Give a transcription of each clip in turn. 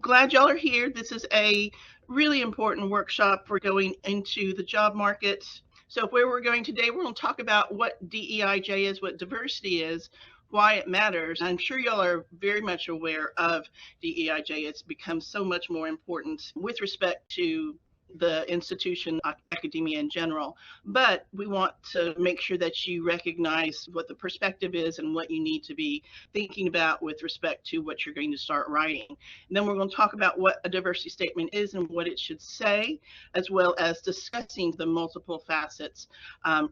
glad y'all are here. This is a really important workshop for going into the job market. So where we're going today, we're going to talk about what DEIJ is, what diversity is, why it matters. I'm sure y'all are very much aware of DEIJ. It's become so much more important with respect to the institution, academia in general, but we want to make sure that you recognize what the perspective is and what you need to be thinking about with respect to what you're going to start writing. And then we're going to talk about what a diversity statement is and what it should say, as well as discussing the multiple facets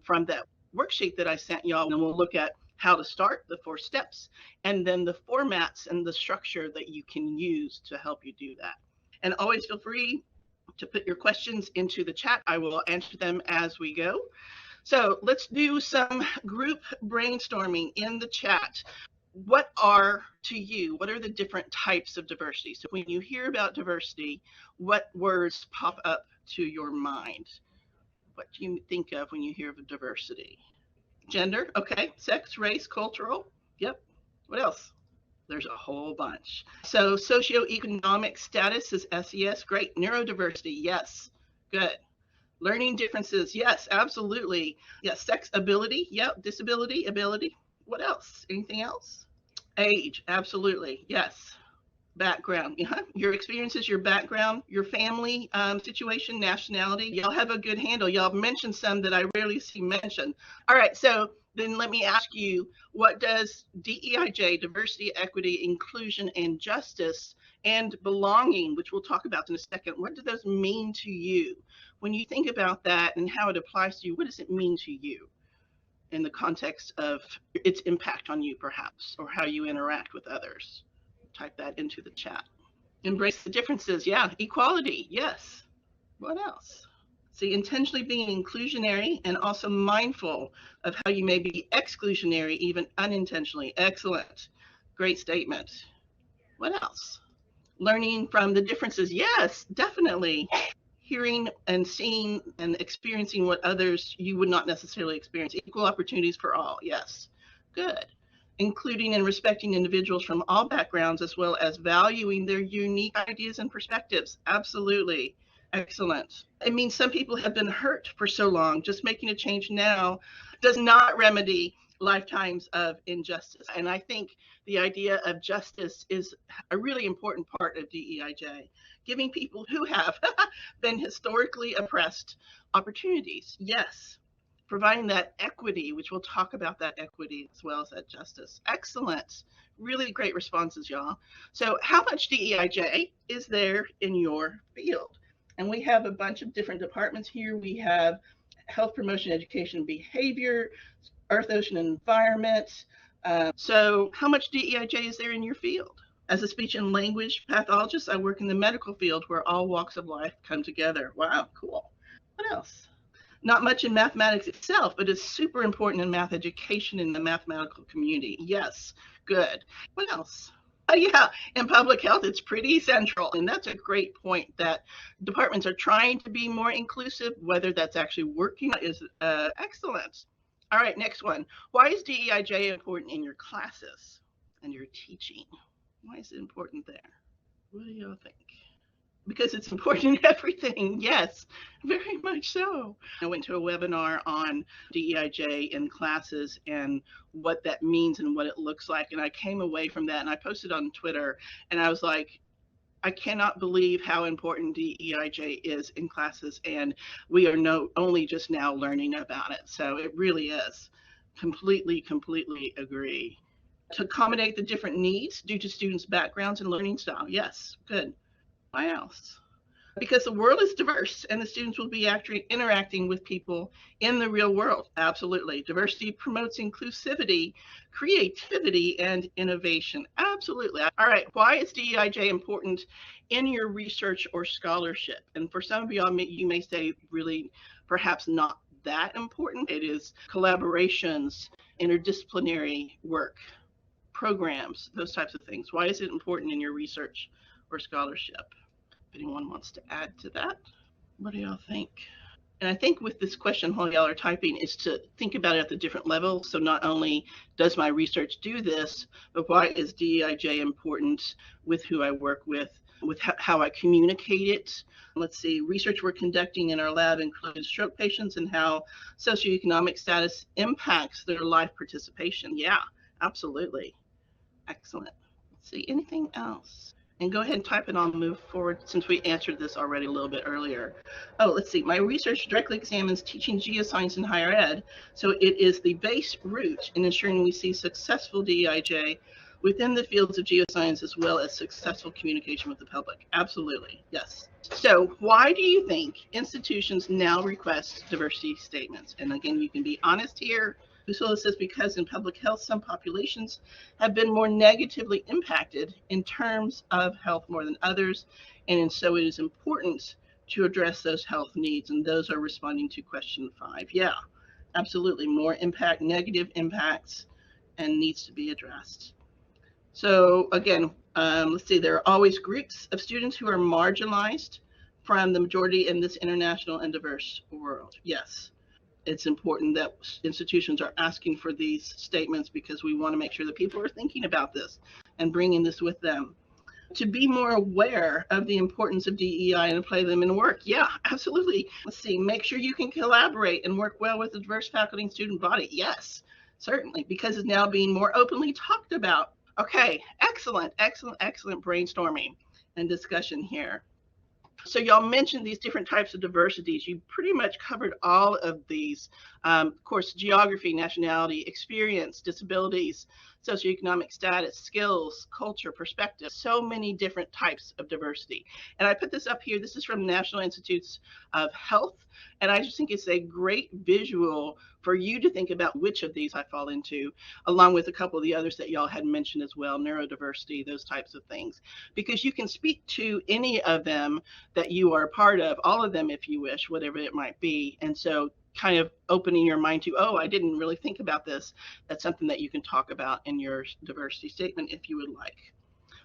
from that worksheet that I sent y'all. And we'll look at how to start, the 4 steps, and then the formats and the structure that you can use to help you do that. And always feel free to put your questions into the chat. I will answer them as we go. So let's do some group brainstorming in the chat. What are, to you, what are the different types of diversity? So when you hear about diversity, what words pop up to your mind? What do you think of when you hear of diversity? Gender, okay. Sex, race, cultural, yep. What else? There's a whole bunch. So socioeconomic status is SES, great. Neurodiversity, yes, good. Learning differences, yes, absolutely. Yes, sex, ability, yep. Disability, ability. What else? Anything else? Age, absolutely, yes. Background, your experiences, your background, your family situation, nationality. Y'all have a good handle. Y'all mentioned some that I rarely see mentioned. All right, so then let me ask you, what does DEIJ, diversity, equity, inclusion, and justice, and belonging, which we'll talk about in a second, what do those mean to you? When you think about that and how it applies to you, what does it mean to you in the context of its impact on you, perhaps, or how you interact with others? Type that into the chat. Embrace the differences, yeah. Equality, yes. What else? See, intentionally being inclusionary and also mindful of how you may be exclusionary, even unintentionally. Excellent. Great statement. What else? Learning from the differences, yes, definitely. Hearing and seeing and experiencing what others you would not necessarily experience. Equal opportunities for all, yes. Good. Including and respecting individuals from all backgrounds, as well as valuing their unique ideas and perspectives. Absolutely. Excellent. I mean, some people have been hurt for so long. Just making a change now does not remedy lifetimes of injustice. And I think the idea of justice is a really important part of DEIJ, giving people who have been historically oppressed opportunities. Yes. Providing that equity, which we'll talk about that equity as well as that justice. Excellent. Really great responses, y'all. So how much DEIJ is there in your field? And we have a bunch of different departments here. We have health promotion, education, behavior, earth, ocean, and environment. So how much DEIJ is there in your field? As a speech and language pathologist, I work in the medical field where all walks of life come together. Wow, cool. What else? Not much in mathematics itself, but it's super important in math education in the mathematical community. Yes, good. What else? Oh, yeah, in public health, it's pretty central. And that's a great point that departments are trying to be more inclusive. Whether that's actually working is excellent. All right, next one. Why is DEIJ important in your classes and your teaching? Why is it important there? What do y'all think? Because it's important in everything. Yes, very much so. I went to a webinar on DEIJ in classes and what that means and what it looks like. And I came away from that and I posted on Twitter and I was like, I cannot believe how important DEIJ is in classes. And we are only just now learning about it. So it really is. Completely agree. To accommodate the different needs due to students' backgrounds and learning style. Yes, good. Why else? Because the world is diverse and the students will be actually interacting with people in the real world. Absolutely. Diversity promotes inclusivity, creativity, and innovation. Absolutely. All right. Why is DEIJ important in your research or scholarship? And for some of y'all, you may say really perhaps not that important. It is collaborations, interdisciplinary work, programs, those types of things. Why is it important in your research or scholarship? If anyone wants to add to that, what do y'all think? And I think with this question, while y'all are typing, is to think about it at the different levels. So not only does my research do this, but why is DEIJ important with who I work with with how I communicate it. Let's see, research we're conducting in our lab includes stroke patients and how socioeconomic status impacts their life participation. Yeah, absolutely. Excellent. Let's see, anything else? And go ahead and type it on move forward since we answered this already a little bit earlier. Oh, let's see. My research directly examines teaching geoscience in higher ed. So it is the base route in ensuring we see successful DEIJ within the fields of geoscience as well as successful communication with the public. Absolutely. Yes. So why do you think institutions now request diversity statements? And again, you can be honest here. Lucilla says because in public health, some populations have been more negatively impacted in terms of health more than others. And so it is important to address those health needs. And those are responding to question 5. Yeah, absolutely. More impact, negative impacts, and needs to be addressed. So again, let's see, there are always groups of students who are marginalized from the majority in this international and diverse world. Yes, it's important that institutions are asking for these statements because we want to make sure that people are thinking about this and bringing this with them. To be more aware of the importance of DEI and apply them in work. Yeah, absolutely. Let's see, make sure you can collaborate and work well with the diverse faculty and student body. Yes, certainly, because it's now being more openly talked about. Okay, excellent, excellent, excellent brainstorming and discussion here. So y'all mentioned these different types of diversities. You pretty much covered all of these. Of course, geography, nationality, experience, disabilities, socioeconomic status, skills, culture, perspective, so many different types of diversity. And I put this up here. This is from National Institutes of Health. And I just think it's a great visual for you to think about which of these I fall into, along with a couple of the others that y'all had mentioned as well, neurodiversity, those types of things, because you can speak to any of them that you are a part of, all of them if you wish, whatever it might be. And so kind of opening your mind to, oh, I didn't really think about this. That's something that you can talk about in your diversity statement if you would like.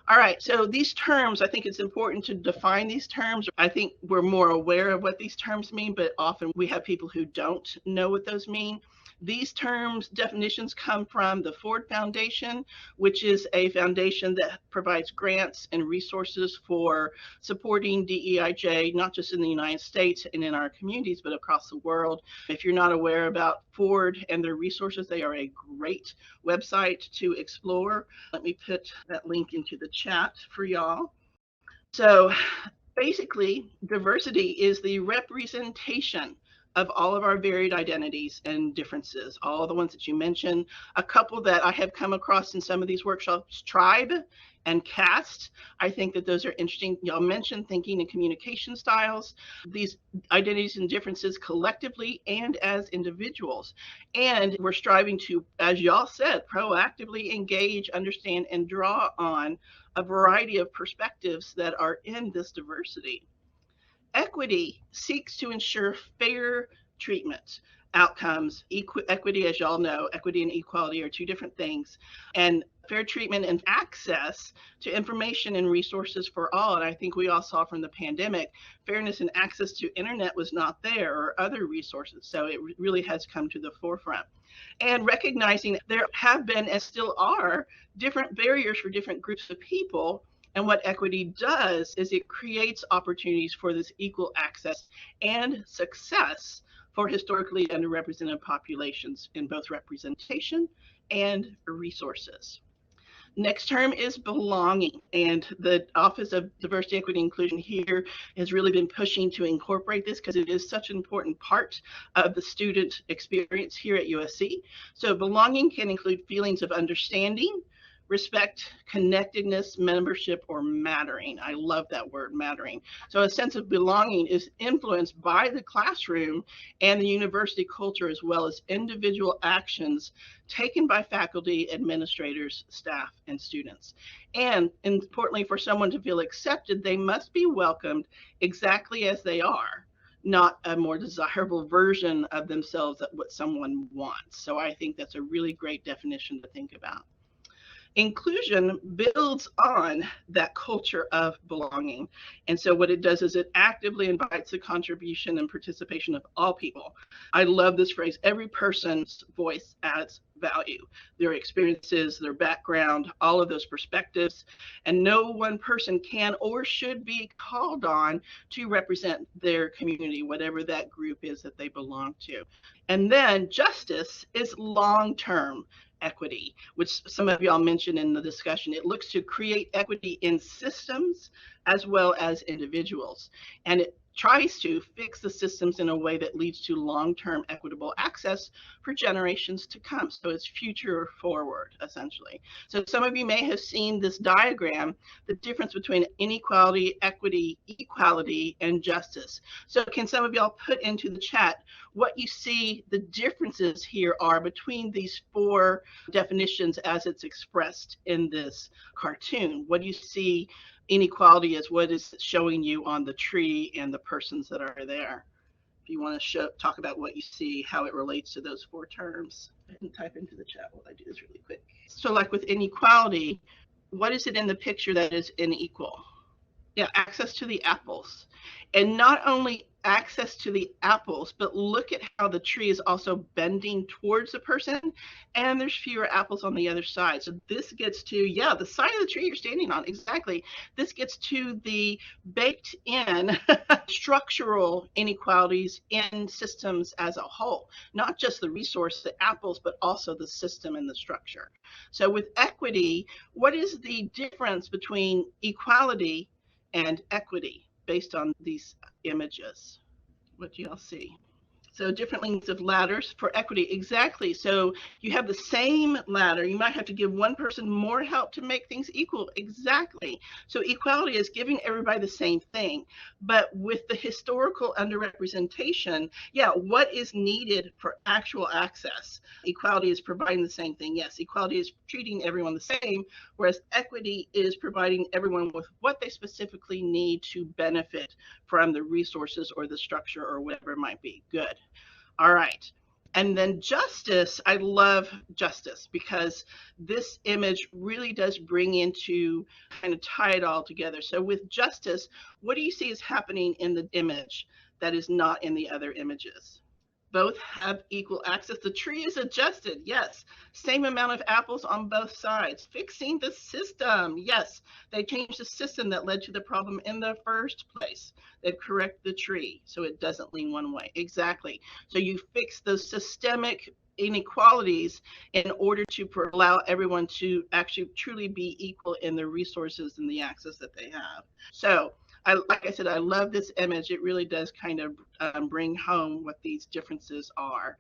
All right, so these terms, I think it's important to define these terms. I think we're more aware of what these terms mean, but often we have people who don't know what those mean. These terms, definitions come from the Ford Foundation, which is a foundation that provides grants and resources for supporting DEIJ, not just in the United States and in our communities, but across the world. If you're not aware about Ford and their resources, they are a great website to explore. Let me put that link into the chat for y'all. So basically, diversity is the representation of all of our varied identities and differences, all the ones that you mentioned. A couple that I have come across in some of these workshops, tribe and caste. I think that those are interesting. Y'all mentioned thinking and communication styles, these identities and differences collectively and as individuals. And we're striving to, as y'all said, proactively engage, understand, and draw on a variety of perspectives that are in this diversity. Equity seeks to ensure fair treatment outcomes. Equity, as y'all know, equity and equality are two different things. And fair treatment and access to information and resources for all. And I think we all saw from the pandemic, fairness and access to internet was not there or other resources. So it really has come to the forefront. And recognizing there have been and still are different barriers for different groups of people. And what equity does is it creates opportunities for this equal access and success for historically underrepresented populations in both representation and resources. Next term is belonging, and the Office of Diversity, Equity, and Inclusion here has really been pushing to incorporate this because it is such an important part of the student experience here at USC. So belonging can include feelings of understanding, respect, connectedness, membership, or mattering. I love that word, mattering. So a sense of belonging is influenced by the classroom and the university culture, as well as individual actions taken by faculty, administrators, staff, and students. And importantly, for someone to feel accepted, they must be welcomed exactly as they are, not a more desirable version of themselves that what someone wants. So I think that's a really great definition to think about. Inclusion builds on that culture of belonging. And so what it does is it actively invites the contribution and participation of all people. I love this phrase, every person's voice adds value, their experiences, their background, all of those perspectives, and no one person can or should be called on to represent their community, whatever that group is that they belong to. And then justice is long-term equity, which some of y'all mentioned in the discussion. It looks to create equity in systems as well as individuals. And it tries to fix the systems in a way that leads to long-term equitable access for generations to come. So it's future forward, essentially. So some of you may have seen this diagram, the difference between inequality, equity, equality, and justice. So can some of y'all put into the chat what you see the differences here are between these four definitions as it's expressed in this cartoon? What do you see inequality is, what is showing you on the tree and the persons that are there? If you want to talk about what you see, how it relates to those four terms, I can type into the chat while I do this really quick. So like with inequality, what is it in the picture that is unequal? Yeah, access to the apples. And not only access to the apples, but look at how the tree is also bending towards the person, and there's fewer apples on the other side. So this gets to, yeah, the side of the tree you're standing on, exactly. This gets to the baked in structural inequalities in systems as a whole, not just the resource, the apples, but also the system and the structure. So with equity, what is the difference between equality and equity based on these images? What do y'all see? So different lengths of ladders for equity, exactly. So you have the same ladder. You might have to give one person more help to make things equal, exactly. So equality is giving everybody the same thing. But with the historical underrepresentation, yeah, what is needed for actual access? Equality is providing the same thing. Yes, equality is treating everyone the same, whereas equity is providing everyone with what they specifically need to benefit from the resources or the structure or whatever it might be. Good. All right. And then justice, I love justice because this image really does bring into kind of tie it all together. So with justice, what do you see is happening in the image that is not in the other images? Both have equal access. The tree is adjusted. Yes. Same amount of apples on both sides. Fixing the system. Yes. They changed the system that led to the problem in the first place. They've corrected the tree so it doesn't lean one way. Exactly. So you fix the systemic inequalities in order to allow everyone to actually truly be equal in the resources and the access that they have. So like I said, I love this image. It really does kind of bring home what these differences are.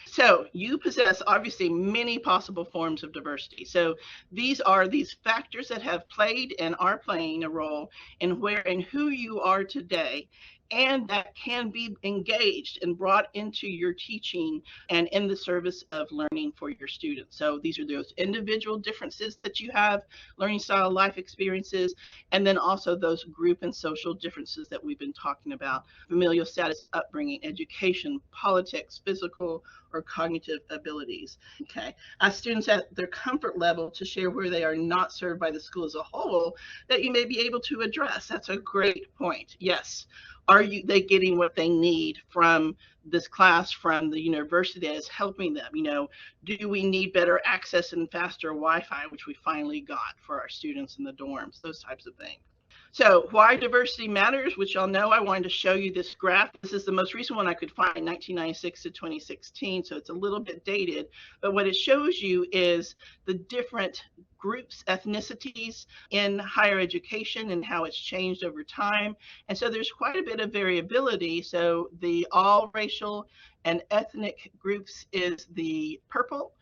So you possess obviously many possible forms of diversity. So these are these factors that have played and are playing a role in where and who you are today, and that can be engaged and brought into your teaching and in the service of learning for your students. So these are those individual differences that you have, learning style, life experiences, and then also those group and social differences that we've been talking about: familial status, upbringing, education, politics, physical or cognitive abilities. Okay, ask students at their comfort level to share where they are not served by the school as a whole that you may be able to address. That's a great point. Yes. Are they getting what they need from this class, from the university that is helping them? You know, do we need better access and faster Wi-Fi, which we finally got for our students in the dorms, those types of things. So why diversity matters, which y'all know I wanted to show you this graph. This is the most recent one I could find, 1996 to 2016, so it's a little bit dated. But what it shows you is the different groups, ethnicities in higher education and how it's changed over time. And so there's quite a bit of variability. So the all racial and ethnic groups is the purple,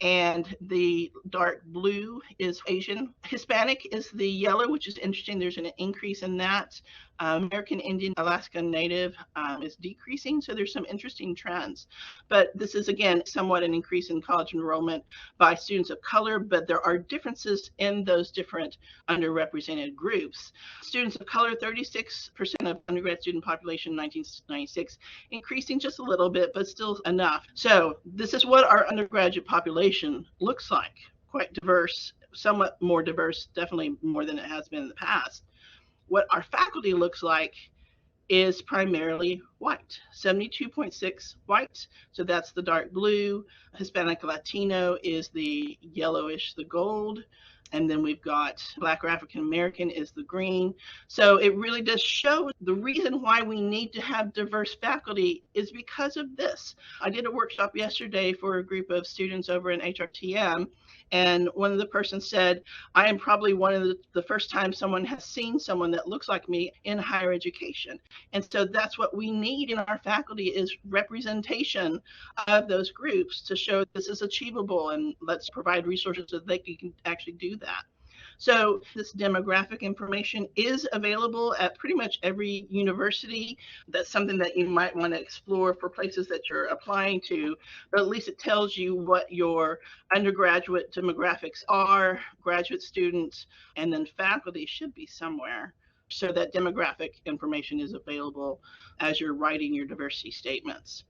and the dark blue is Asian. Hispanic is the yellow, which is interesting. There's an increase in that. American Indian, Alaska Native is decreasing. So there's some interesting trends. But this is, again, somewhat an increase in college enrollment by students of color, but there are differences in those different underrepresented groups. Students of color, 36% of undergrad student population in 1996, increasing just a little bit, but still enough. So this is what our undergraduate population looks like, quite diverse. somewhat more diverse, definitely more than it has been in the past. What our faculty looks like is primarily white, 72.6 white. So that's the dark blue. Hispanic Latino is the yellowish, the gold. And then we've got Black or African American is the green. So it really does show the reason why we need to have diverse faculty is because of this. I did a workshop yesterday for a group of students over in HRTM, and one of the persons said, I am probably one of the first time someone has seen someone that looks like me in higher education. And so that's what we need in our faculty is representation of those groups to show this is achievable, and let's provide resources so that they can actually do that. So this demographic information is available at pretty much every university. That's something that you might want to explore for places that you're applying to, but at least it tells you what your undergraduate demographics are, graduate students, and then faculty should be somewhere. So that demographic information is available as you're writing your diversity statements.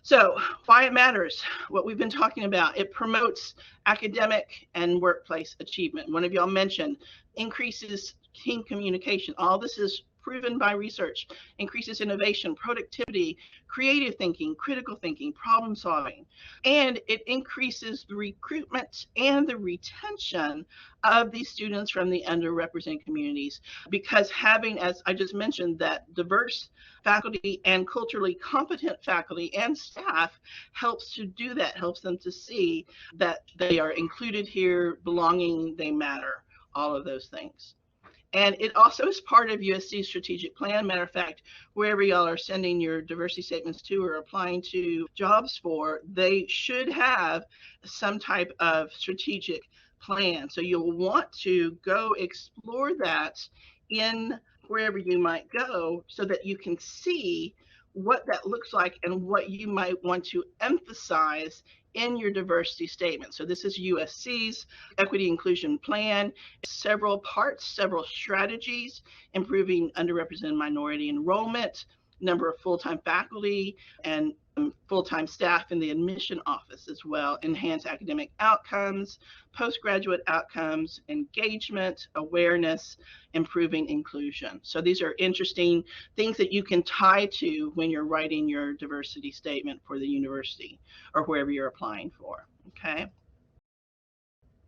So why it matters, what we've been talking about, it promotes academic and workplace achievement. One of y'all mentioned increases team communication. All this is proven by research, increases innovation, productivity, creative thinking, critical thinking, problem solving, and it increases the recruitment and the retention of these students from the underrepresented communities, because having, as I just mentioned, that diverse faculty and culturally competent faculty and staff helps to do that, helps them to see that they are included here, belonging, they matter, all of those things. And it also is part of USC's strategic plan. Matter of fact, wherever y'all are sending your diversity statements to or applying to jobs for, they should have some type of strategic plan. So you'll want to go explore that in wherever you might go so that you can see what that looks like and what you might want to emphasize in your diversity statement. So this is USC's Equity Inclusion Plan, several parts, several strategies, improving underrepresented minority enrollment, number of full-time faculty, and full-time staff in the admission office as well, enhance academic outcomes, postgraduate outcomes, engagement, awareness, improving inclusion. So these are interesting things that you can tie to when you're writing your diversity statement for the university or wherever you're applying for, okay?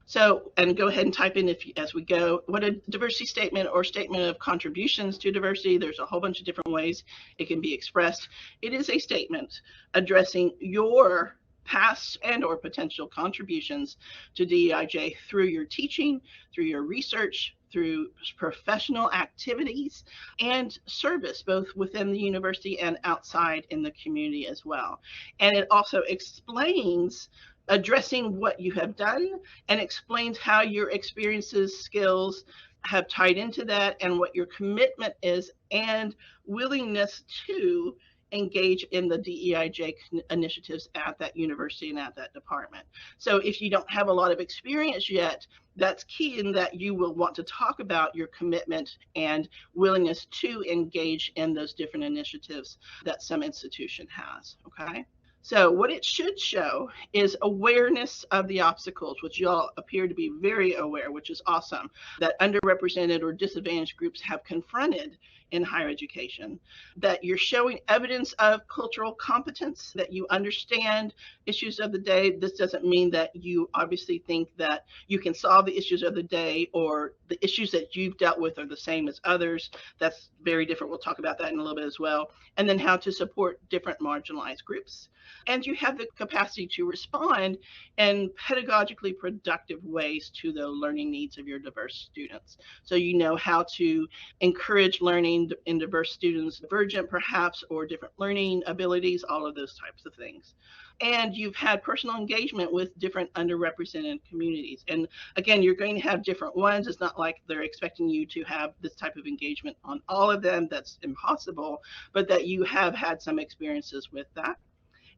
So, and go ahead and type in as we go, what a diversity statement or statement of contributions to diversity. There's a whole bunch of different ways it can be expressed. It is a statement addressing your past and or potential contributions to DEIJ through your teaching, through your research, through professional activities and service, both within the university and outside in the community as well. And it also explains addressing what you have done and explains how your experiences, skills have tied into that and what your commitment is and willingness to engage in the DEIJ initiatives at that university and at that department. So if you don't have a lot of experience yet, that's key in that you will want to talk about your commitment and willingness to engage in those different initiatives that some institution has, okay? So what it should show is awareness of the obstacles, which y'all appear to be very aware, which is awesome, that underrepresented or disadvantaged groups have confronted in higher education, that you're showing evidence of cultural competence, that you understand issues of the day. This doesn't mean that you obviously think that you can solve the issues of the day or the issues that you've dealt with are the same as others. That's very different. We'll talk about that in a little bit as well. And then how to support different marginalized groups. And you have the capacity to respond in pedagogically productive ways to the learning needs of your diverse students. So you know how to encourage learning in diverse students, divergent perhaps, or different learning abilities, all of those types of things. And you've had personal engagement with different underrepresented communities. And again, you're going to have different ones. It's not like they're expecting you to have this type of engagement on all of them. That's impossible, but that you have had some experiences with that.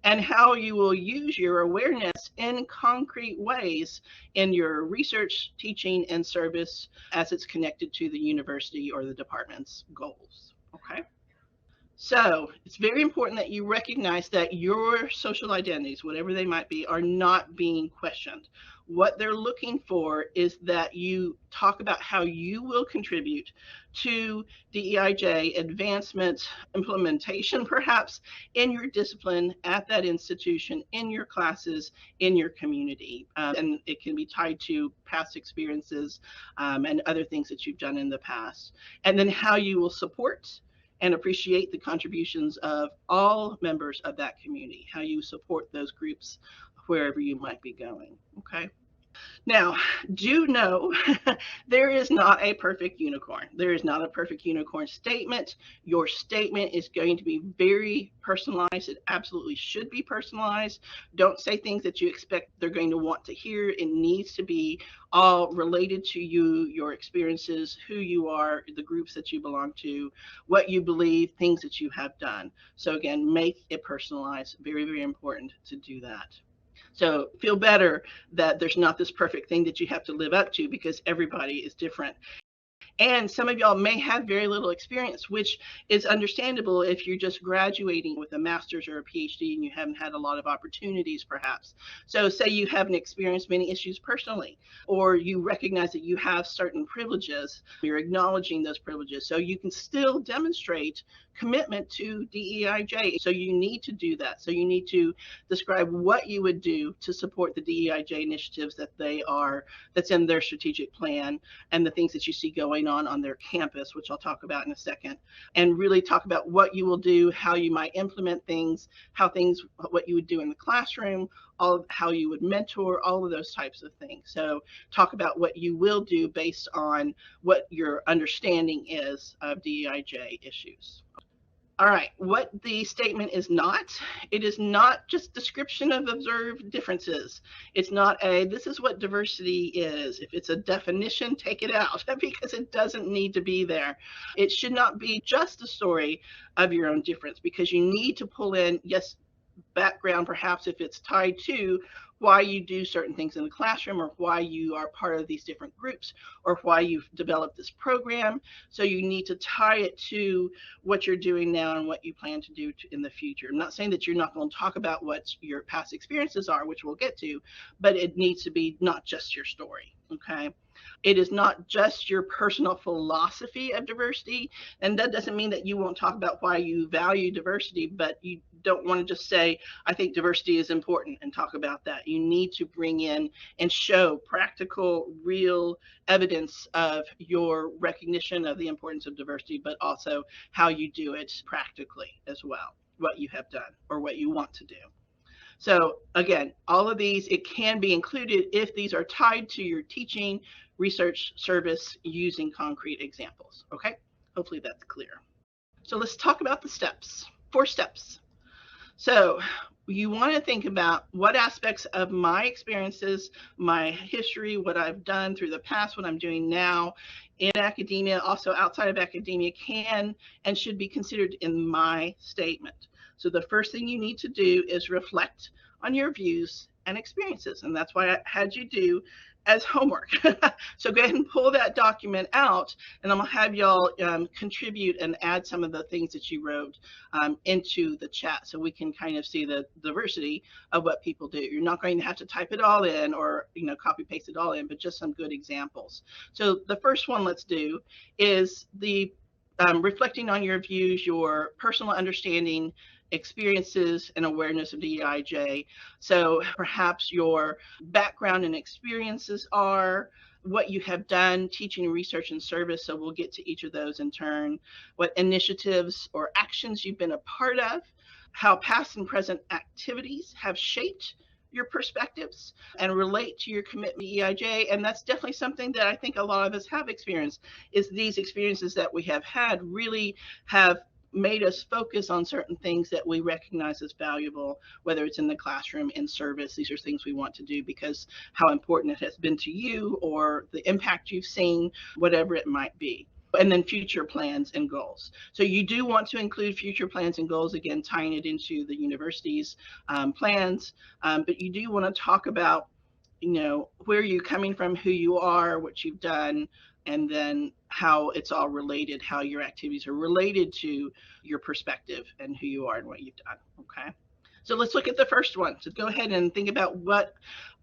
And how you will use your awareness in concrete ways in your research, teaching, and service as it's connected to the university or the department's goals, okay? So it's very important that you recognize that your social identities, whatever they might be, are not being questioned. What they're looking for is that you talk about how you will contribute to DEIJ advancement, implementation, perhaps in your discipline at that institution, in your classes, in your community. And it can be tied to past experiences and other things that you've done in the past. And then how you will support and appreciate the contributions of all members of that community, how you support those groups wherever you might be going. Okay. Now, do know there is not a perfect unicorn. There is not a perfect unicorn statement. Your statement is going to be very personalized. It absolutely should be personalized. Don't say things that you expect they're going to want to hear. It needs to be all related to you, your experiences, who you are, the groups that you belong to, what you believe, things that you have done. So again, make it personalized. Very, very important to do that. So feel better that there's not this perfect thing that you have to live up to, because everybody is different. And some of y'all may have very little experience, which is understandable if you're just graduating with a master's or a PhD and you haven't had a lot of opportunities, perhaps. So say you haven't experienced many issues personally, or you recognize that you have certain privileges, you're acknowledging those privileges. So you can still demonstrate commitment to DEIJ. So you need to do that. So you need to describe what you would do to support the DEIJ initiatives that's in their strategic plan, and the things that you see going on their campus, which I'll talk about in a second, and really talk about what you will do, how you might implement things, what you would do in the classroom, how you would mentor, all of those types of things. So talk about what you will do based on what your understanding is of DEIJ issues. All right, what the statement is not, it is not just description of observed differences. It's not this is what diversity is. If it's a definition, take it out because it doesn't need to be there. It should not be just a story of your own difference, because you need to pull in, yes, background, perhaps if it's tied to why you do certain things in the classroom, or why you are part of these different groups, or why you've developed this program. So you need to tie it to what you're doing now and what you plan to do in the future. I'm not saying that you're not going to talk about what your past experiences are, which we'll get to, but it needs to be not just your story. Okay. It is not just your personal philosophy of diversity. And that doesn't mean that you won't talk about why you value diversity, but you don't want to just say, I think diversity is important, and talk about that. You need to bring in and show practical, real evidence of your recognition of the importance of diversity, but also how you do it practically as well, what you have done or what you want to do. So again, all of these, it can be included if these are tied to your teaching, research, service, using concrete examples. Okay, hopefully that's clear. So let's talk about the steps, 4 steps. So you want to think about what aspects of my experiences, my history, what I've done through the past, what I'm doing now in academia, also outside of academia, can and should be considered in my statement. So the first thing you need to do is reflect on your views and experiences. And that's why I had you do as homework. So go ahead and pull that document out, and I'm gonna have y'all contribute and add some of the things that you wrote into the chat, so we can kind of see the diversity of what people do. You're not going to have to type it all in, or copy paste it all in, but just some good examples. So the first one let's do is the reflecting on your views, your personal understanding, experiences, and awareness of DEIJ. So perhaps your background and experiences are, what you have done, teaching, research, and service. So we'll get to each of those in turn. What initiatives or actions you've been a part of, how past and present activities have shaped your perspectives and relate to your commitment to EIJ. And that's definitely something that I think a lot of us have experienced, is these experiences that we have had really have made us focus on certain things that we recognize as valuable, whether it's in the classroom, in service. These are things we want to do because how important it has been to you, or the impact you've seen, whatever it might be. And then future plans and goals. So you do want to include future plans and goals, again, tying it into the university's plans, but you do want to talk about, where you're coming from, who you are, what you've done, and then how it's all related, how your activities are related to your perspective and who you are and what you've done. Okay. So let's look at the first one. So go ahead and think about what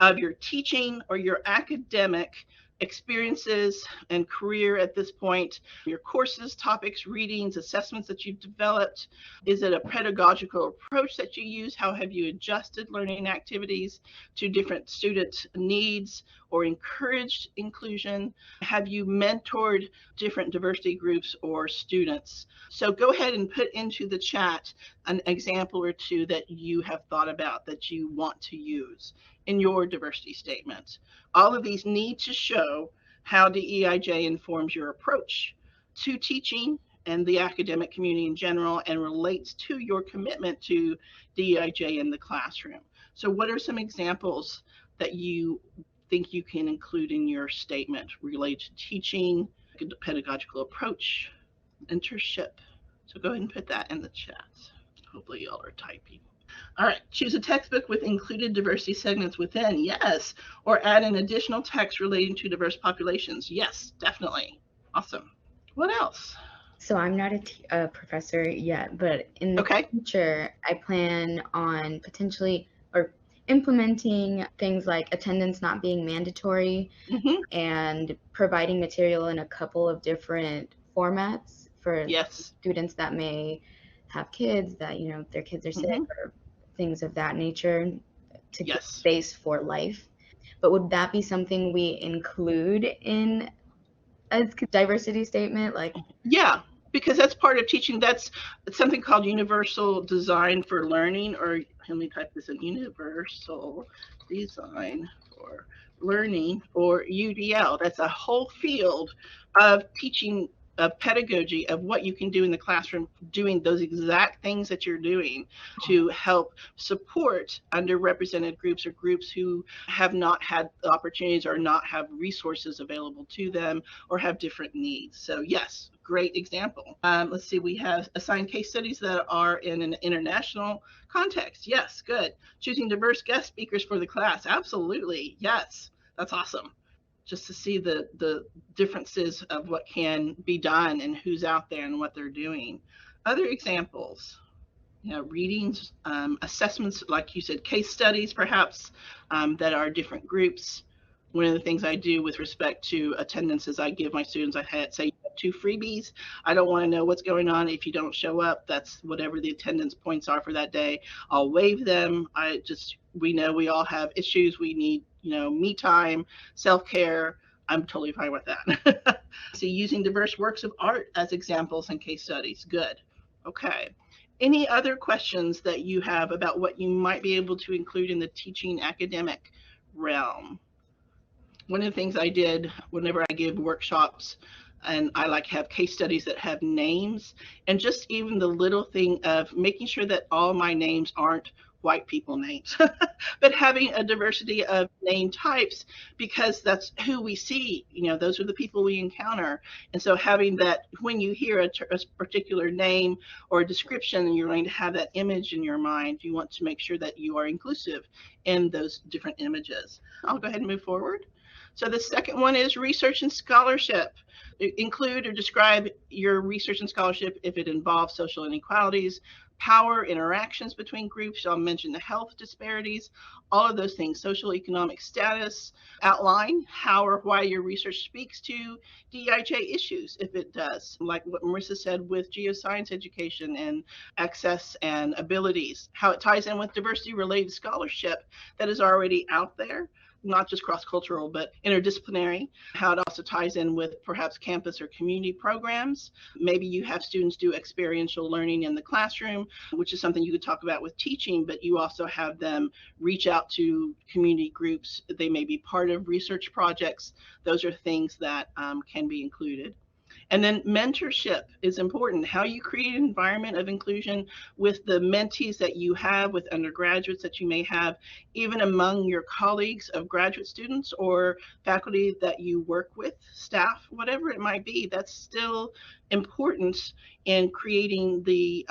of your teaching or your academic experiences and career at this point, your courses, topics, readings, assessments that you've developed. Is it a pedagogical approach that you use? How have you adjusted learning activities to different student needs or encouraged inclusion? Have you mentored different diversity groups or students? So go ahead and put into the chat an example or two that you have thought about that you want to use in your diversity statement. All of these need to show how DEIJ informs your approach to teaching and the academic community in general, and relates to your commitment to DEIJ in the classroom. So what are some examples that you think you can include in your statement related to teaching, pedagogical approach, mentorship? So go ahead and put that in the chat. Hopefully y'all are typing. All right, choose a textbook with included diversity segments within, yes. Or add an additional text relating to diverse populations, yes, definitely. Awesome. What else? So I'm not a professor yet, but in the future, I plan on potentially or implementing things like attendance not being mandatory, and providing material in a couple of different formats for students that may have kids that, you know, their kids are sick or things of that nature, to give space for life. But would that be something we include in a diversity statement? Like, yeah, because that's part of teaching. That's something called universal design for learning, or let me type this in, universal design for learning, or UDL. That's a whole field of teaching, of pedagogy, of what you can do in the classroom, doing those exact things that you're doing to help support underrepresented groups or groups who have not had the opportunities or not have resources available to them or have different needs. So yes, great example. Let's see, we have assigned case studies that are in an international context. Yes, good. Choosing diverse guest speakers for the class. Absolutely, yes, that's awesome. Just to see the differences of what can be done and who's out there and what they're doing. Other examples, you know, readings, assessments, like you said, case studies perhaps, that are different groups. One of the things I do with respect to attendance is I give my students, I had say, 2 freebies. I don't want to know what's going on if you don't show up. That's whatever the attendance points are for that day. I'll waive them. We know we all have issues. We need, you know, me time, self-care. I'm totally fine with that. So using diverse works of art as examples and case studies. Good. Okay. Any other questions that you have about what you might be able to include in the teaching academic realm? One of the things I did whenever I give workshops, and I like have case studies that have names, and just even the little thing of making sure that all my names aren't white people names, but having a diversity of name types, because that's who we see, you know, those are the people we encounter. And so having that, when you hear a particular name or a description, and you're going to have that image in your mind, you want to make sure that you are inclusive in those different images. I'll go ahead and move forward. So the second one is research and scholarship. Include or describe your research and scholarship if it involves social inequalities, power, interactions between groups. I'll mention the health disparities, all of those things, social economic status. Outline how or why your research speaks to DEIJ issues, if it does, like what Marissa said with geoscience education and access and abilities, how it ties in with diversity related scholarship that is already out there, not just cross-cultural, but interdisciplinary, how it also ties in with perhaps campus or community programs. Maybe you have students do experiential learning in the classroom, which is something you could talk about with teaching, but you also have them reach out to community groups. They may be part of research projects. Those are things that can be included. And then mentorship is important. How you create an environment of inclusion with the mentees that you have, with undergraduates that you may have, even among your colleagues of graduate students or faculty that you work with, staff, whatever it might be. That's still important in creating the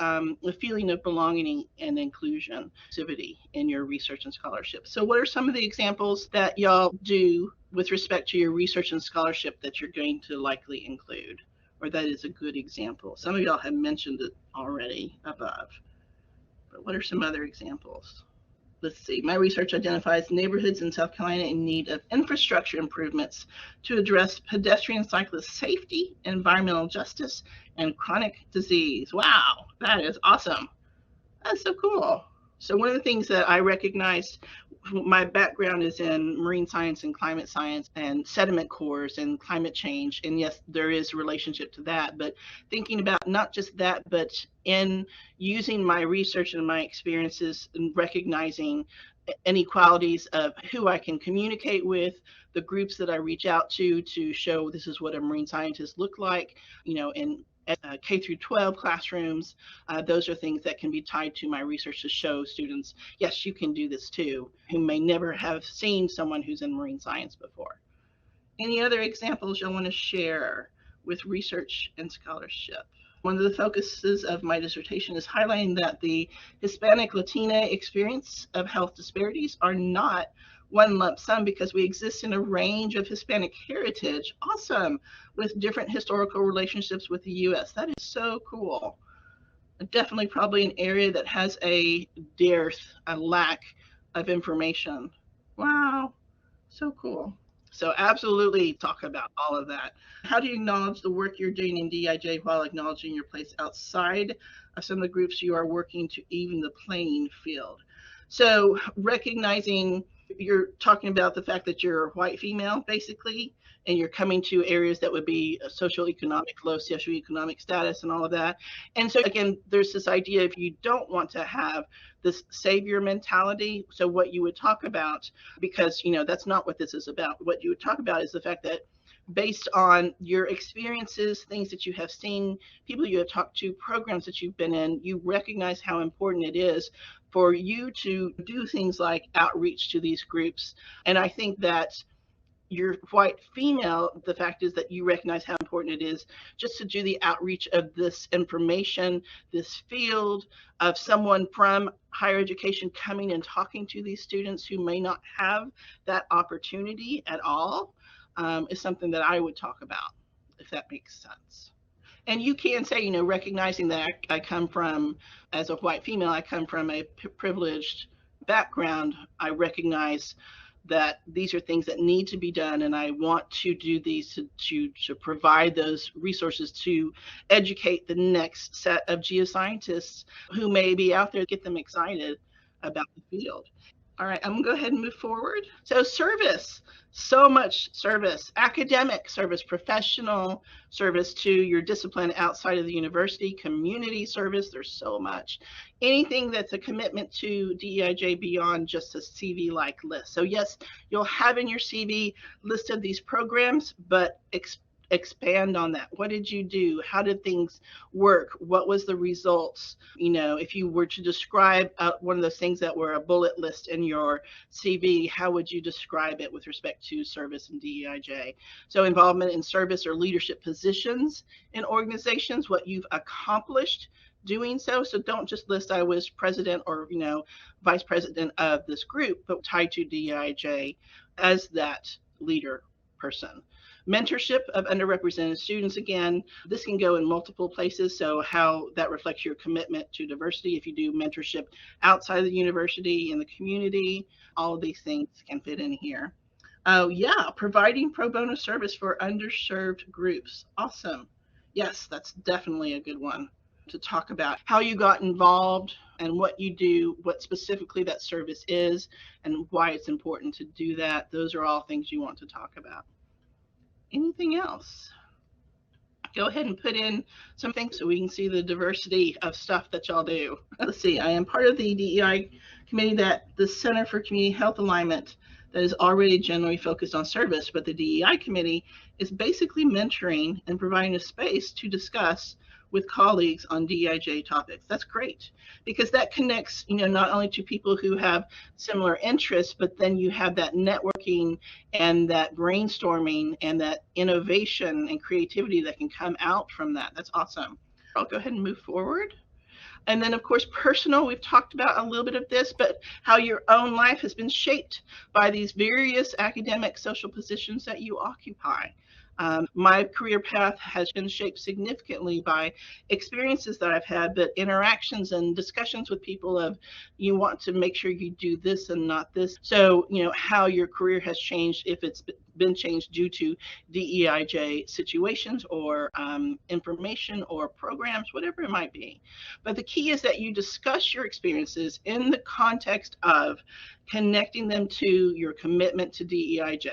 feeling of belonging and inclusion in your research and scholarship. So what are some of the examples that y'all do with respect to your research and scholarship that you're going to likely include, or that is a good example? Some of y'all have mentioned it already above, but what are some other examples? Let's see. My research identifies neighborhoods in South Carolina in need of infrastructure improvements to address pedestrian and cyclist safety, environmental justice, and chronic disease. Wow, that is awesome. That's so cool. So one of the things that I recognized, my background is in marine science and climate science and sediment cores and climate change. And yes, there is a relationship to that, but thinking about not just that, but in using my research and my experiences and recognizing inequalities of who I can communicate with, the groups that I reach out to show this is what a marine scientist look like, in K through 12 classrooms. Those are things that can be tied to my research to show students, yes, you can do this too, who may never have seen someone who's in marine science before. Any other examples you'll want to share with research and scholarship? One of the focuses of my dissertation is highlighting that the Hispanic Latina experience of health disparities are not one lump sum because we exist in a range of Hispanic heritage, awesome, with different historical relationships with the US. That is so cool. Definitely probably an area that has a dearth, a lack of information. Wow, so cool. So absolutely talk about all of that. How do you acknowledge the work you're doing in DEIJ while acknowledging your place outside of some of the groups you are working to even the playing field? So recognizing, you're talking about the fact that you're a white female, basically, and you're coming to areas that would be socioeconomic, low socioeconomic status and all of that. And so again, there's this idea if you don't want to have this savior mentality, so what you would talk about, because that's not what this is about. What you would talk about is the fact that based on your experiences, things that you have seen, people you have talked to, programs that you've been in, you recognize how important it is for you to do things like outreach to these groups. And I think that you're white female, the fact is that you recognize how important it is just to do the outreach of this information, this field of someone from higher education coming and talking to these students who may not have that opportunity at all, is something that I would talk about, if that makes sense. And you can say, recognizing that I come from, as a white female, I come from a privileged background. I recognize that these are things that need to be done, and I want to do these to provide those resources to educate the next set of geoscientists who may be out there, get them excited about the field. All right, I'm gonna go ahead and move forward. So service, so much service, academic service, professional service to your discipline outside of the university, community service, there's so much. Anything that's a commitment to DEIJ beyond just a CV-like list. So yes, you'll have in your CV list of these programs, but expand on that. What did you do? How did things work? What was the results? If you were to describe one of those things that were a bullet list in your CV, how would you describe it with respect to service and DEIJ? So involvement in service or leadership positions in organizations, what you've accomplished doing so. So don't just list I was president or vice president of this group, but tied to DEIJ as that leader person. Mentorship of underrepresented students, again, this can go in multiple places, so how that reflects your commitment to diversity. If you do mentorship outside of the university, in the community, all of these things can fit in here. Yeah, providing pro bono service for underserved groups. Awesome. Yes, that's definitely a good one to talk about. How you got involved and what you do, what specifically that service is, and why it's important to do that. Those are all things you want to talk about. Anything else? Go ahead and put in something so we can see the diversity of stuff that y'all do. Let's see, I am part of the DEI committee, that the Center for Community Health Alignment, that is already generally focused on service, but the DEI committee is basically mentoring and providing a space to discuss with colleagues on DEIJ topics. That's great, because that connects, not only to people who have similar interests, but then you have that networking and that brainstorming and that innovation and creativity that can come out from that. That's awesome. I'll go ahead and move forward. And then, of course, personal, we've talked about a little bit of this, but how your own life has been shaped by these various academic social positions that you occupy. My career path has been shaped significantly by experiences that I've had, but interactions and discussions with people of, you want to make sure you do this and not this. So, how your career has changed, if it's been changed due to DEIJ situations or information or programs, whatever it might be. But the key is that you discuss your experiences in the context of connecting them to your commitment to DEIJ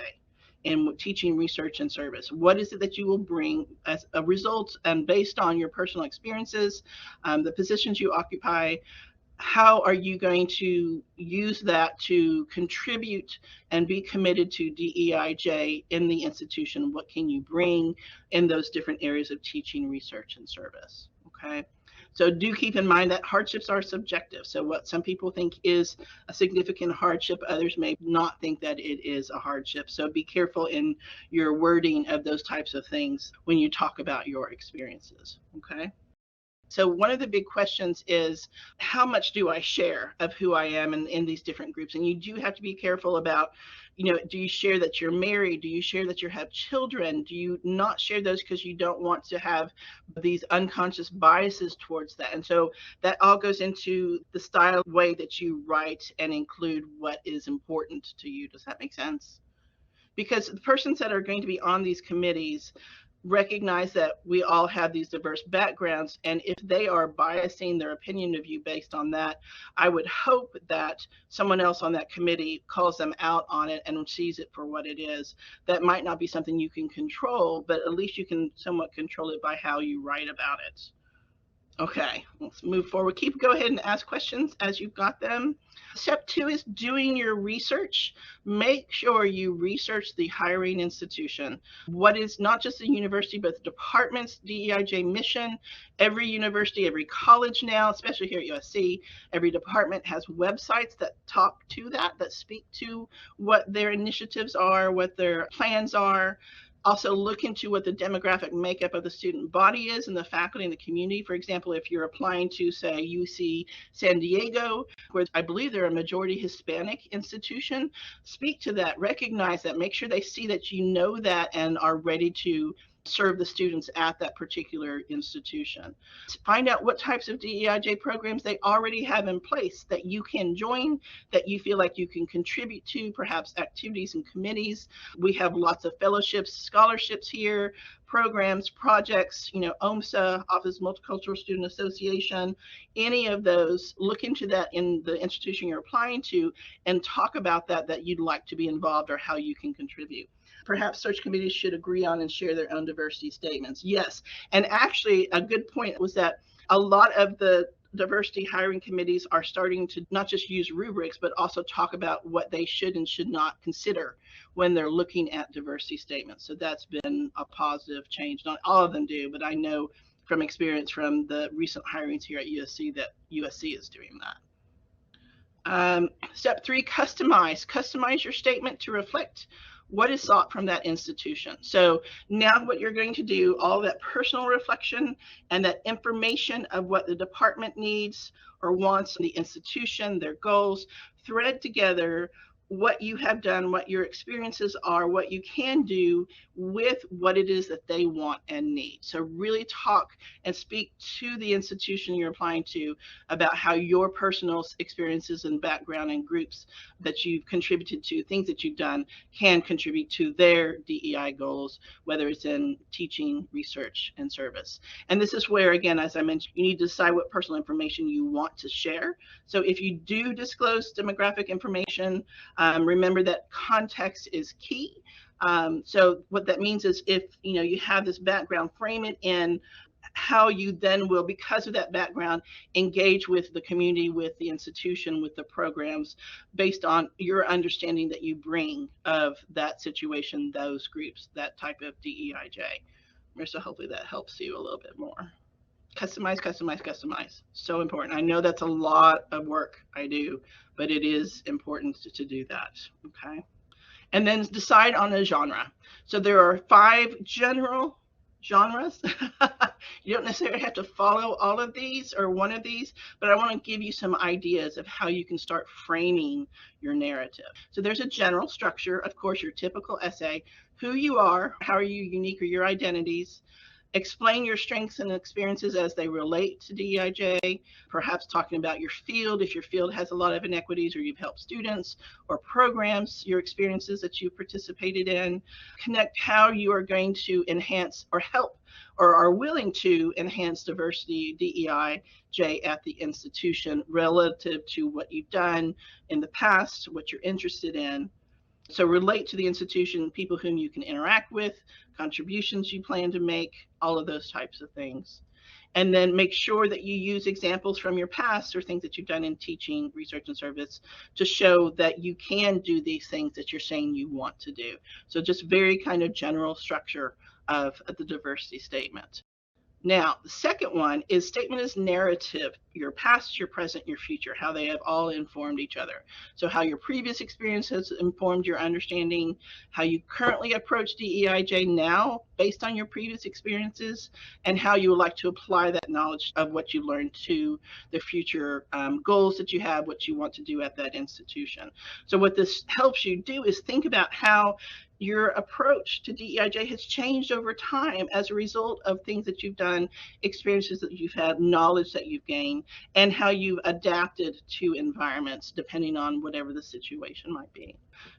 and teaching, research, and service. What is it that you will bring as a result, and based on your personal experiences, the positions you occupy, how are you going to use that to contribute and be committed to DEIJ in the institution? What can you bring in those different areas of teaching, research, and service? Okay. So do keep in mind that hardships are subjective. So what some people think is a significant hardship, others may not think that it is a hardship. So be careful in your wording of those types of things when you talk about your experiences, okay? So one of the big questions is, how much do I share of who I am in these different groups? And you do have to be careful about, do you share that you're married? Do you share that you have children? Do you not share those because you don't want to have these unconscious biases towards that? And so that all goes into the style way that you write and include what is important to you. Does that make sense? Because the persons that are going to be on these committees recognize that we all have these diverse backgrounds, and if they are biasing their opinion of you based on that, I would hope that someone else on that committee calls them out on it and sees it for what it is. That might not be something you can control, but at least you can somewhat control it by how you write about it. Okay, let's move forward. Go ahead and ask questions as you've got them. Step 2 is doing your research. Make sure you research the hiring institution. What is not just the university, but the department's DEIJ mission. Every university, every college now, especially here at USC, every department has websites that talk to that speak to what their initiatives are, what their plans are. Also look into what the demographic makeup of the student body is and the faculty and the community. For example, if you're applying to, say, UC San Diego, where I believe they're a majority Hispanic institution, speak to that, recognize that, make sure they see that you know that and are ready to serve the students at that particular institution. Find out what types of DEIJ programs they already have in place that you can join, that you feel like you can contribute to, perhaps activities and committees. We have lots of fellowships, scholarships here, programs, projects, OMSA, Office of Multicultural Student Association, any of those. Look into that in the institution you're applying to and talk about that you'd like to be involved or how you can contribute. Perhaps search committees should agree on and share their own diversity statements. Yes, and actually a good point was that a lot of the diversity hiring committees are starting to not just use rubrics, but also talk about what they should and should not consider when they're looking at diversity statements. So that's been a positive change. Not all of them do, but I know from experience from the recent hirings here at USC that USC is doing that. Step 3, customize. Customize your statement to reflect what is sought from that institution. So now what you're going to do, all that personal reflection and that information of what the department needs or wants, the institution, their goals, thread together what you have done, what your experiences are, what you can do with what it is that they want and need. So really talk and speak to the institution you're applying to about how your personal experiences and background and groups that you've contributed to, things that you've done, can contribute to their DEI goals, whether it's in teaching, research, and service. And this is where, again, as I mentioned, you need to decide what personal information you want to share. So if you do disclose demographic information, remember that context is key. So what that means is if you have this background, frame it in how you then will, because of that background, engage with the community, with the institution, with the programs, based on your understanding that you bring of that situation, those groups, that type of DEIJ. So hopefully that helps you a little bit more. Customize, customize, customize. So important. I know that's a lot of work I do, but it is important to do that. Okay. And then decide on a genre. So there are 5 general genres. You don't necessarily have to follow all of these or one of these, but I want to give you some ideas of how you can start framing your narrative. So there's a general structure, of course, your typical essay, who you are, how are you unique, or your identities. Explain your strengths and experiences as they relate to DEIJ, perhaps talking about your field, if your field has a lot of inequities or you've helped students or programs, your experiences that you've participated in. Connect how you are going to enhance or help or are willing to enhance diversity, DEIJ at the institution relative to what you've done in the past, what you're interested in. So relate to the institution, people whom you can interact with, contributions you plan to make, all of those types of things. And then make sure that you use examples from your past or things that you've done in teaching, research, and service to show that you can do these things that you're saying you want to do. So just very kind of general structure of the diversity statement. Now, the second one is statement is narrative, your past, your present, your future, how they have all informed each other. So how your previous experience has informed your understanding, how you currently approach DEIJ now based on your previous experiences, and how you would like to apply that knowledge of what you learned to the future goals that you have, what you want to do at that institution. So what this helps you do is think about how your approach to DEIJ has changed over time as a result of things that you've done, experiences that you've had, knowledge that you've gained, and how you've adapted to environments depending on whatever the situation might be.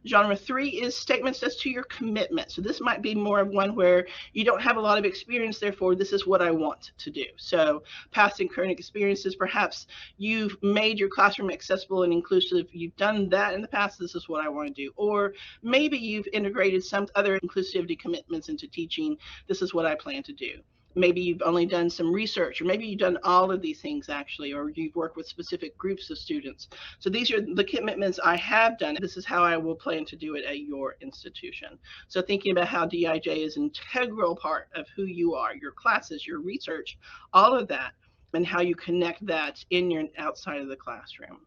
Genre 3 is statements as to your commitment. So this might be more of one where you don't have a lot of experience, therefore this is what I want to do. So past and current experiences, perhaps you've made your classroom accessible and inclusive, you've done that in the past, this is what I want to do. Or maybe you've integrated some other inclusivity commitments into teaching, this is what I plan to do. Maybe you've only done some research, or maybe you've done all of these things actually, or you've worked with specific groups of students. So these are the commitments I have done. This is how I will plan to do it at your institution. So thinking about how DEIJ is an integral part of who you are, your classes, your research, all of that, and how you connect that in your outside of the classroom.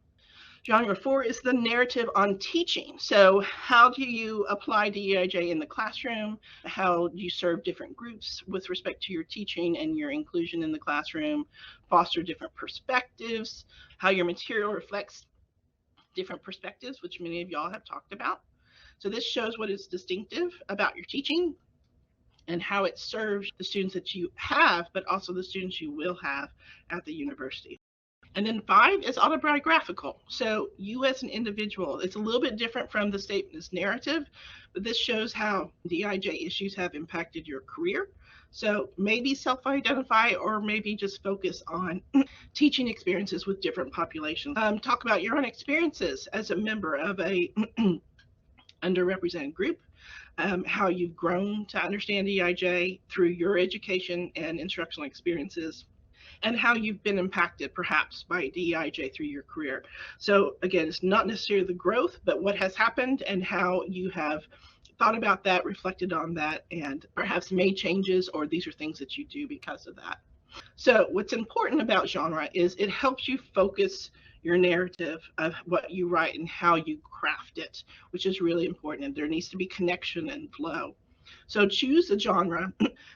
Genre 4 is the narrative on teaching. So how do you apply DEIJ in the classroom? How do you serve different groups with respect to your teaching and your inclusion in the classroom? Foster different perspectives, how your material reflects different perspectives, which many of y'all have talked about. So this shows what is distinctive about your teaching and how it serves the students that you have, but also the students you will have at the university. And then 5 is autobiographical. So you as an individual, it's a little bit different from the statement as narrative, but this shows how DEIJ issues have impacted your career. So maybe self-identify or maybe just focus on teaching experiences with different populations. Talk about your own experiences as a member of a underrepresented group, how you've grown to understand DEIJ through your education and instructional experiences, and how you've been impacted perhaps by DEIJ through your career. So again, it's not necessarily the growth, but what has happened and how you have thought about that, reflected on that, and perhaps made changes, or these are things that you do because of that. So what's important about genre is it helps you focus your narrative of what you write and how you craft it, which is really important. And there needs to be connection and flow. So choose a genre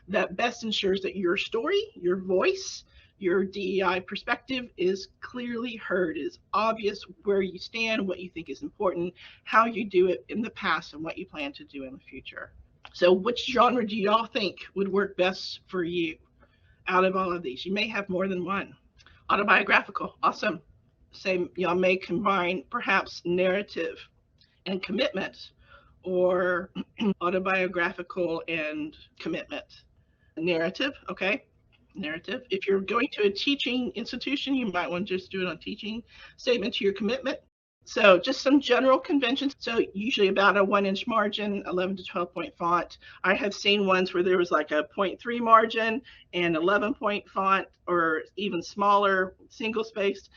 that best ensures that your story, your voice, your DEI perspective is clearly heard, is obvious where you stand, what you think is important, how you do it in the past, and what you plan to do in the future. So which genre do y'all think would work best for you out of all of these? You may have more than one. Autobiographical, awesome. Say y'all may combine perhaps narrative and commitment, or autobiographical and commitment. Narrative, okay. Narrative. If you're going to a teaching institution, you might want to just do it on teaching. Statement to your commitment. So just some general conventions. So usually about a 1-inch margin, 11 to 12 point font. I have seen ones where there was like a 0.3 margin and 11 point font, or even smaller, single spaced.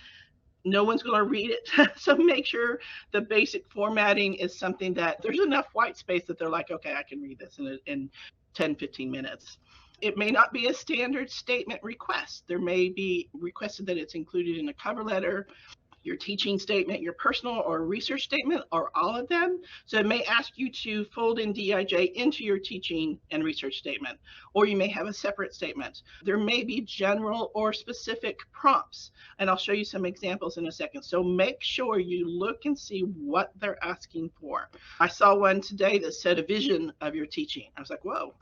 No one's going to read it. So make sure the basic formatting is something that there's enough white space that they're like, okay, I can read this in 10, 15 minutes. It may not be a standard statement request. There may be requested that it's included in a cover letter, your teaching statement, your personal or research statement, or all of them. So it may ask you to fold in DEIJ into your teaching and research statement, or you may have a separate statement. There may be general or specific prompts, and I'll show you some examples in a second. So make sure you look and see what they're asking for. I saw one today that said a vision of your teaching. I was like, whoa,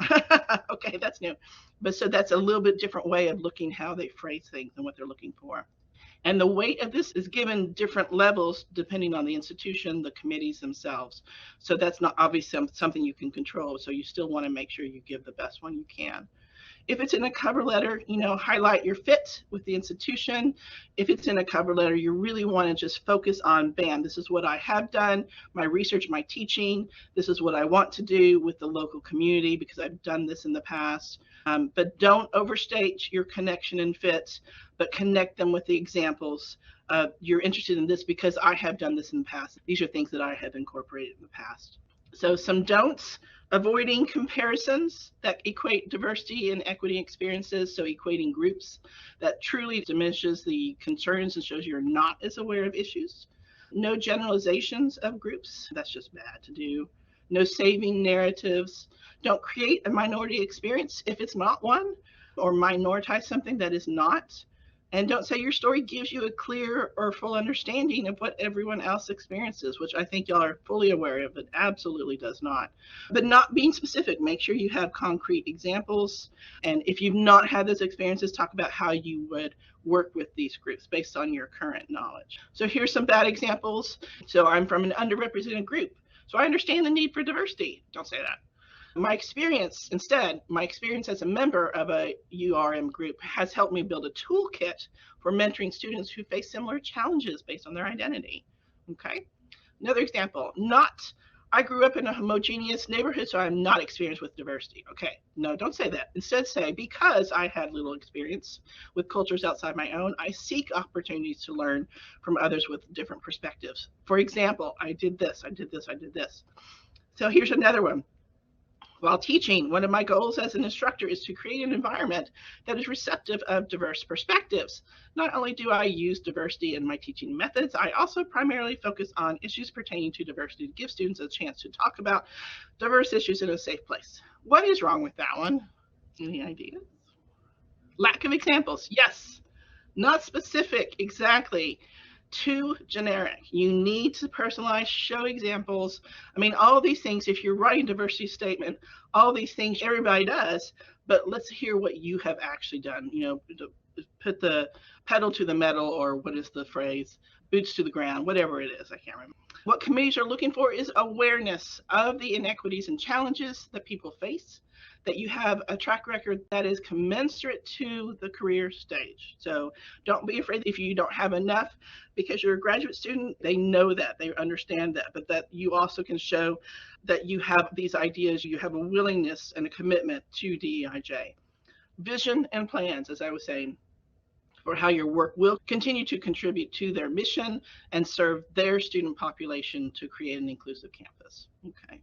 okay, that's new. But so that's a little bit different way of looking how they phrase things and what they're looking for. And the weight of this is given different levels depending on the institution, the committees themselves. So that's not obviously something you can control. So you still want to make sure you give the best one you can. If it's in a cover letter, highlight your fit with the institution. If it's in a cover letter, you really want to just focus on, bam, this is what I have done, my research, my teaching. This is what I want to do with the local community because I've done this in the past. But don't overstate your connection and fit, but connect them with the examples. You're interested in this because I have done this in the past. These are things that I have incorporated in the past. So some don'ts: avoiding comparisons that equate diversity and equity experiences, so equating groups. That truly diminishes the concerns and shows you're not as aware of issues. No generalizations of groups, that's just bad to do. No saving narratives. Don't create a minority experience if it's not one, or minoritize something that is not. And don't say your story gives you a clear or full understanding of what everyone else experiences, which I think y'all are fully aware of. It absolutely does not. But not being specific, make sure you have concrete examples. And if you've not had those experiences, talk about how you would work with these groups based on your current knowledge. So here's some bad examples. So I'm from an underrepresented group, so I understand the need for diversity. Don't say that. My experience as a member of a URM group has helped me build a toolkit for mentoring students who face similar challenges based on their identity. Okay. Another example, I grew up in a homogeneous neighborhood, so I'm not experienced with diversity. Okay, no, don't say that. Instead say, because I had little experience with cultures outside my own, I seek opportunities to learn from others with different perspectives. For example, I did this, I did this, I did this. So here's another one. While teaching, one of my goals as an instructor is to create an environment that is receptive of diverse perspectives. Not only do I use diversity in my teaching methods, I also primarily focus on issues pertaining to diversity to give students a chance to talk about diverse issues in a safe place. What is wrong with that one? Any ideas? Lack of examples. Yes. Not specific. Exactly. Too generic. You need to personalize, show examples. I mean, all these things, if you're writing diversity statement, all these things everybody does, but let's hear what you have actually done. Put the pedal to the metal, or what is the phrase? Boots to the ground, whatever it is, I can't remember. What committees are looking for is awareness of the inequities and challenges that people face, that you have a track record that is commensurate to the career stage. So don't be afraid if you don't have enough, because you're a graduate student, they know that, they understand that, but that you also can show that you have these ideas, you have a willingness and a commitment to DEIJ. Vision and plans, as I was saying, for how your work will continue to contribute to their mission and serve their student population to create an inclusive campus. Okay.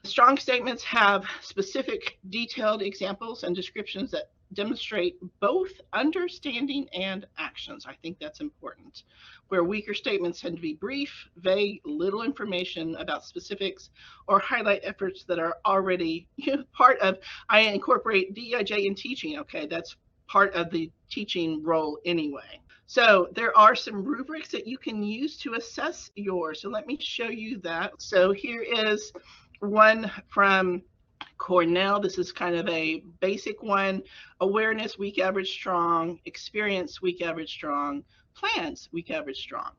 Strong statements have specific, detailed examples and descriptions that demonstrate both understanding and actions. I think that's important. Where weaker statements tend to be brief, vague, little information about specifics, or highlight efforts that are already part of, I incorporate DEIJ in teaching. Okay, that's part of the teaching role anyway. So there are some rubrics that you can use to assess yours. So let me show you that. So here is one from Cornell. This is kind of a basic one. Awareness, weak, average, strong. Experience, weak, average, strong. Plans, weak, average, strong.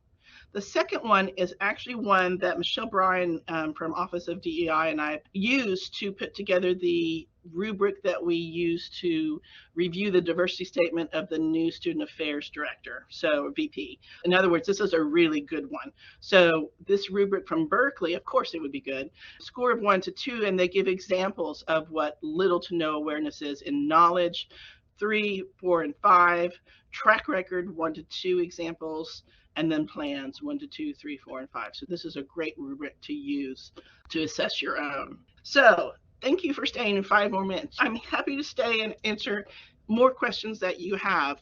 The second one is actually one that Michelle Bryan from Office of DEI and I used to put together the rubric that we use to review the diversity statement of the new student affairs director, so VP. In other words, this is a really good one. So this rubric from Berkeley, of course it would be good. Score of 1 to 2, and they give examples of what little to no awareness is in knowledge. 3, 4, and 5. Track record, 1 to 2 examples. And then plans, 1 to 2, 3, 4, and 5. So this is a great rubric to use to assess your own. So thank you for staying in 5 more minutes. I'm happy to stay and answer more questions that you have.